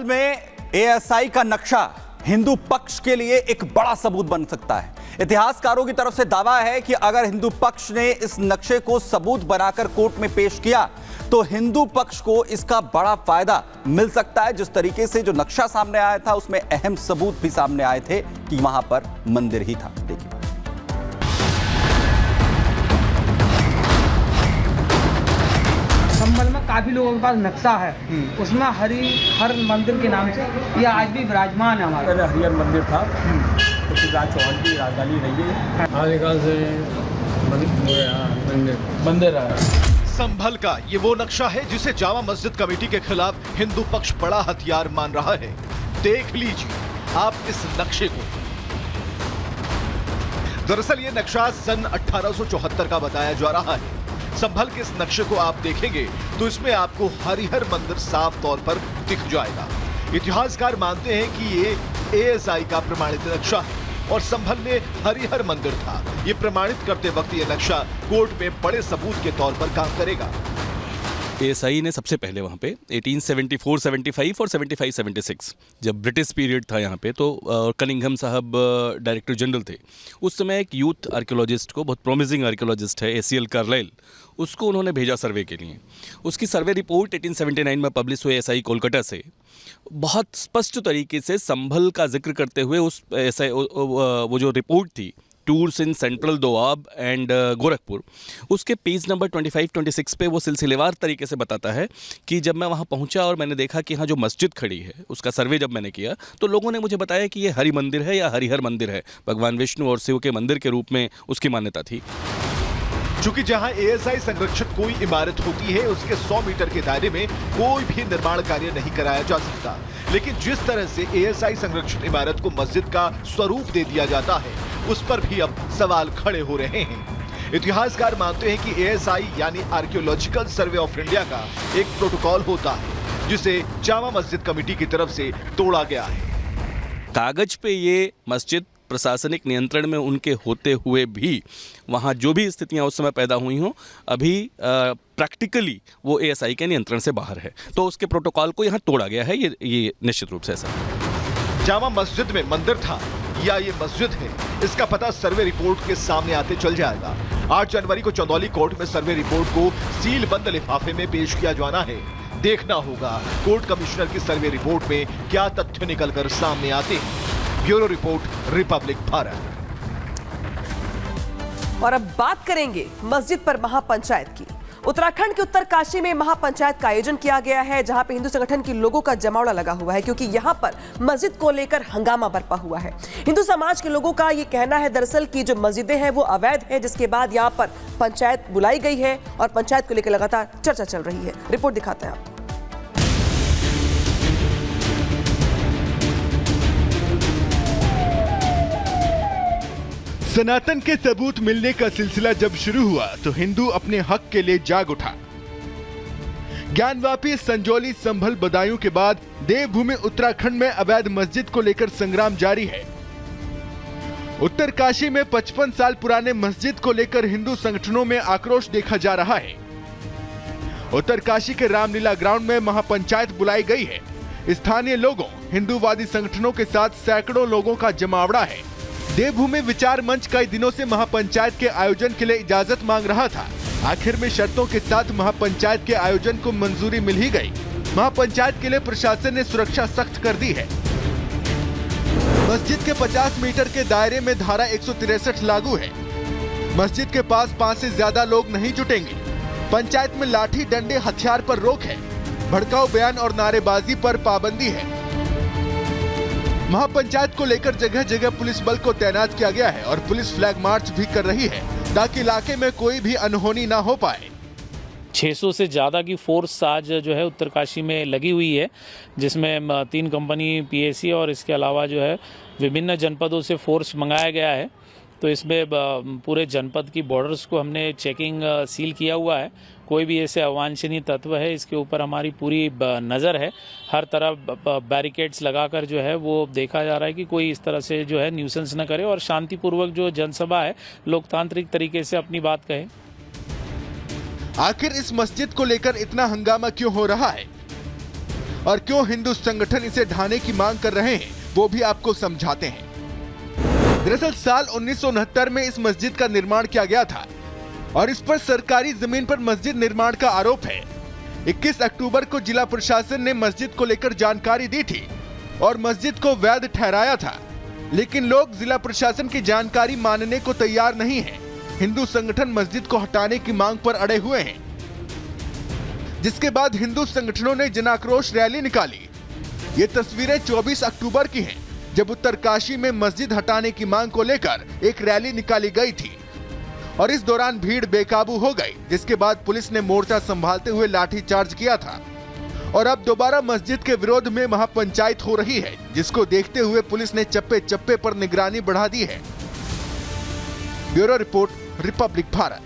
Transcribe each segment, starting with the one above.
संभल में एएसआई का नक्शा हिंदू पक्ष के लिए एक बड़ा सबूत बन सकता है। इतिहासकारों की तरफ से दावा है कि अगर हिंदू पक्ष ने इस नक्शे को सबूत बनाकर कोर्ट में पेश किया तो हिंदू पक्ष को इसका बड़ा फायदा मिल सकता है। जिस तरीके से जो नक्शा सामने आया था उसमें अहम सबूत भी सामने आए थे कि वहां पर मंदिर ही था। देखिए, संभल में काफी लोगों के पास नक्शा है, उसमें हर मंदिर के नाम से यह आज भी विराजमान है। हमारा हरिहर मंदिर था, पृथ्वीराज चौहान की राजधानी रही है। आदिकाल से मंदिर है। संभल का ये वो नक्शा है जिसे जामा मस्जिद कमेटी के खिलाफ हिंदू पक्ष बड़ा हथियार मान रहा है। देख लीजिए आप इस नक्शे को। दरअसल ये नक्शा सन 1874 का बताया जा रहा है। संभल के इस नक्शे को आप देखेंगे तो इसमें आपको हरिहर मंदिर साफ तौर पर दिख जाएगा। इतिहासकार मानते हैं कि ये एएसआई का प्रमाणित नक्शा है और संभल में हरिहर मंदिर था। ये प्रमाणित करते वक्त ये नक्शा कोर्ट में बड़े सबूत के तौर पर काम करेगा। एएसआई ने सबसे पहले वहाँ पे 1874-75 और 75-76 जब ब्रिटिश पीरियड था यहाँ पे, तो कनिंघम साहब डायरेक्टर जनरल थे उस समय। एक यूथ आर्कियोलॉजिस्ट को, बहुत प्रोमिसिंग आर्कियोलॉजिस्ट है एसीएल कार्लाइल, उसको उन्होंने भेजा सर्वे के लिए। उसकी सर्वे रिपोर्ट 1879 में पब्लिश हुई एएसआई कोलकाता से, बहुत स्पष्ट तरीके से संभल का जिक्र करते हुए उस वो जो रिपोर्ट थी tours in central Doab and Gorakhpur, उसके पेज नंबर 25-26 पे वो सिलसिलेवार तरीके से बताता है कि जब मैं वहाँ पहुँचा और मैंने देखा कि यहाँ जो मस्जिद खड़ी है उसका सर्वे जब मैंने किया तो लोगों ने मुझे बताया कि ये हरि मंदिर है या हरिहर मंदिर है, भगवान विष्णु और शिव के मंदिर के रूप में उसकी मान्यता थी। चूंकि जहां एएसआई संरक्षित कोई इमारत होती है उसके 100 मीटर के दायरे में कोई भी निर्माण कार्य नहीं कराया जा सकता, लेकिन जिस तरह से एएसआई संरक्षित इमारत को मस्जिद का स्वरूप दे दिया जाता है उस पर भी अब सवाल खड़े हो रहे हैं। इतिहासकार मानते हैं कि एएसआई यानी आर्कियोलॉजिकल सर्वे ऑफ इंडिया का एक प्रोटोकॉल होता है जिसे जामा मस्जिद कमेटी की तरफ से तोड़ा गया है। कागज पे ये मस्जिद प्रशासनिक नियंत्रण में उनके होते हुए भी वहाँ जो भी स्थितियाँ उस समय पैदा हुई हों, अभी प्रैक्टिकली वो एएसआई के नियंत्रण से बाहर है, तो उसके प्रोटोकॉल को यहाँ तोड़ा गया है। ये निश्चित रूप से ऐसा है। जामा मस्जिद में मंदिर था या ये मस्जिद है, इसका पता सर्वे रिपोर्ट के सामने आते चल जाएगा। 8 जनवरी को चंदौली कोर्ट में सर्वे रिपोर्ट को सील बंद लिफाफे में पेश किया जाना है। देखना होगा कोर्ट कमिश्नर की सर्वे रिपोर्ट में क्या तथ्य निकलकर सामने आते हैं। Bureau report, Republic Bharat. और अब बात करेंगे मस्जिद पर महापंचायत की। उत्तराखंड के उत्तरकाशी में महापंचायत का आयोजन किया गया है, जहां पे हिंदू संगठन के लोगों का जमावड़ा लगा हुआ है, क्योंकि यहां पर मस्जिद को लेकर हंगामा बरपा हुआ है। हिंदू समाज के लोगों का यह कहना है दरअसल कि जो मस्जिदें हैं वो अवैध है, जिसके बाद यहां पर पंचायत बुलाई गई है और पंचायत को लेकर लगातार चर्चा चल रही है। रिपोर्ट दिखाते हैं आप। सनातन के सबूत मिलने का सिलसिला जब शुरू हुआ तो हिंदू अपने हक के लिए जाग उठा। ज्ञानवापी, संजौली, संभल, बदायूं के बाद देवभूमि उत्तराखंड में अवैध मस्जिद को लेकर संग्राम जारी है। उत्तरकाशी में 55 साल पुराने मस्जिद को लेकर हिंदू संगठनों में आक्रोश देखा जा रहा है। उत्तरकाशी के रामलीला ग्राउंड में महापंचायत बुलाई गई है। स्थानीय लोगों, हिंदूवादी संगठनों के साथ सैकड़ों लोगों का जमावड़ा है। देवभूमि विचार मंच कई दिनों से महापंचायत के आयोजन के लिए इजाजत मांग रहा था। आखिर में शर्तों के साथ महापंचायत के आयोजन को मंजूरी मिल ही गई। महापंचायत के लिए प्रशासन ने सुरक्षा सख्त कर दी है। मस्जिद के 50 मीटर के दायरे में धारा 163 लागू है। मस्जिद के पास 5 से ज्यादा लोग नहीं जुटेंगे। पंचायत में लाठी, डंडे, हथियार पर रोक है। भड़काऊ बयान और नारेबाजी पर पाबंदी है। महापंचायत को लेकर जगह जगह पुलिस बल को तैनात किया गया है और पुलिस फ्लैग मार्च भी कर रही है ताकि इलाके में कोई भी अनहोनी ना हो पाए। 600 से ज़्यादा की फोर्स आज जो है उत्तरकाशी में लगी हुई है, जिसमें 3 कंपनी पीएसी और इसके अलावा जो है विभिन्न जनपदों से फोर्स मंगाया गया है। तो इसमें पूरे जनपद की बॉर्डर्स को हमने चेकिंग सील किया हुआ है। कोई भी ऐसे अवांछनीय तत्व है इसके ऊपर हमारी पूरी नज़र है। हर तरफ बैरिकेड्स लगाकर जो है वो देखा जा रहा है कि कोई इस तरह से जो है न्यूसेंस न करे और शांतिपूर्वक जो जनसभा है लोकतांत्रिक तरीके से अपनी बात कहे। आखिर इस मस्जिद को लेकर इतना हंगामा क्यों हो रहा है? और क्यों हिंदू संगठन इसे ढाने की मांग कर रहे हैं वो भी आपको समझाते हैं। दरअसल साल 1969 में इस मस्जिद का निर्माण किया गया था और इस पर सरकारी जमीन पर मस्जिद निर्माण का आरोप है। 21 अक्टूबर को जिला प्रशासन ने मस्जिद को लेकर जानकारी दी थी और मस्जिद को वैध ठहराया था, लेकिन लोग जिला प्रशासन की जानकारी मानने को तैयार नहीं हैं। हिंदू संगठन मस्जिद को हटाने की मांग पर अड़े हुए हैं, जिसके बाद हिंदू संगठनों ने जन आक्रोश रैली निकाली। ये तस्वीरें 24 अक्टूबर की हैं, जब उत्तरकाशी में मस्जिद हटाने की मांग को लेकर एक रैली निकाली गई थी और इस दौरान भीड़ बेकाबू हो गई, जिसके बाद पुलिस ने मोर्चा संभालते हुए लाठीचार्ज किया था और अब दोबारा मस्जिद के विरोध में महापंचायत हो रही है, जिसको देखते हुए पुलिस ने चप्पे चप्पे पर निगरानी बढ़ा दी है। Bureau report, Republic Bharat.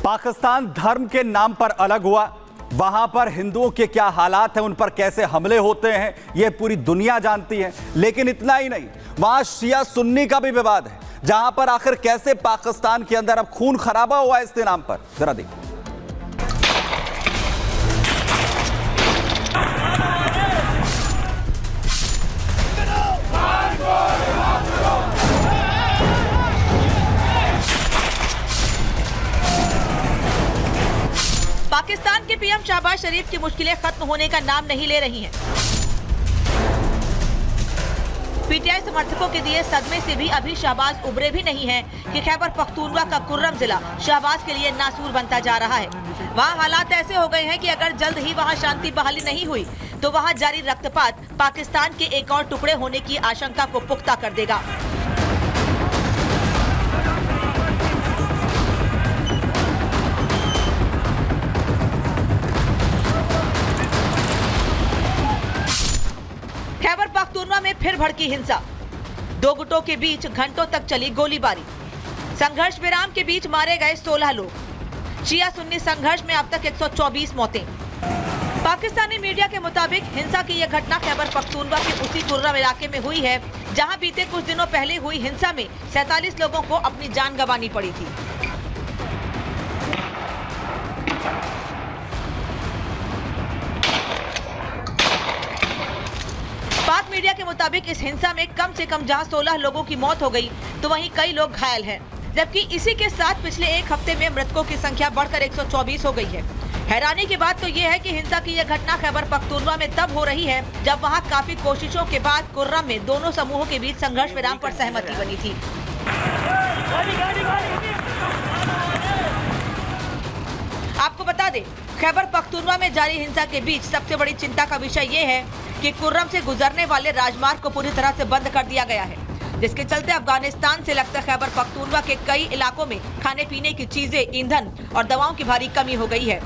Pakistan धर्म के नाम पर अलग हुआ, वहां पर हिंदुओं के क्या हालात हैं, उन पर कैसे हमले होते हैं, यह पूरी दुनिया जानती है। लेकिन इतना ही नहीं, वहां शिया सुन्नी का भी विवाद है, जहां पर आखिर कैसे पाकिस्तान के अंदर अब खून खराबा हुआ है इसके नाम पर, जरा देखिए। पाकिस्तान के पीएम शहबाज शरीफ की मुश्किलें खत्म होने का नाम नहीं ले रही हैं। पीटीआई समर्थकों के दिए सदमे से भी अभी शहबाज उबरे भी नहीं हैं कि खैबर पख्तूनख्वा का कुर्रम जिला शहबाज के लिए नासूर बनता जा रहा है। वहाँ हालात ऐसे हो गए हैं कि अगर जल्द ही वहाँ शांति बहाली नहीं हुई तो वहाँ जारी रक्तपात पाकिस्तान के एक और टुकड़े होने की आशंका को पुख्ता कर देगा। खैबर पख्तूनख्वा में फिर भड़की हिंसा, दो गुटों के बीच घंटों तक चली गोलीबारी। संघर्ष विराम के बीच मारे गए 16 लोग। शिया सुन्नी संघर्ष में अब तक 124 मौतें। पाकिस्तानी मीडिया के मुताबिक हिंसा की यह घटना खैबर पख्तूनख्वा के उसी कुर्रम इलाके में हुई है, जहां बीते कुछ दिनों पहले हुई हिंसा में 47 लोगों को अपनी जान गंवानी पड़ी थी। पाक मीडिया के मुताबिक इस हिंसा में कम से कम जहां 16 लोगों की मौत हो गई, तो वहीं कई लोग घायल हैं, जबकि इसी के साथ पिछले एक हफ्ते में मृतकों की संख्या बढ़कर 124 हो गई है। हैरानी की बात तो ये है कि हिंसा की यह घटना खैबर पख्तूनख्वा में तब हो रही है जब वहां काफी कोशिशों के बाद कुर्रम में दोनों समूहों के बीच संघर्ष विराम पर सहमति बनी थी। आपको बता दें, खैबर पख्तूनख्वा में जारी हिंसा के बीच सबसे बड़ी चिंता का विषय ये है कि कुर्रम से गुजरने वाले राजमार्ग को पूरी तरह से बंद कर दिया गया है, जिसके चलते अफगानिस्तान से लगता खैबर पख्तूनख्वा के कई इलाकों में खाने पीने की चीजें, ईंधन और दवाओं की भारी कमी हो गई है।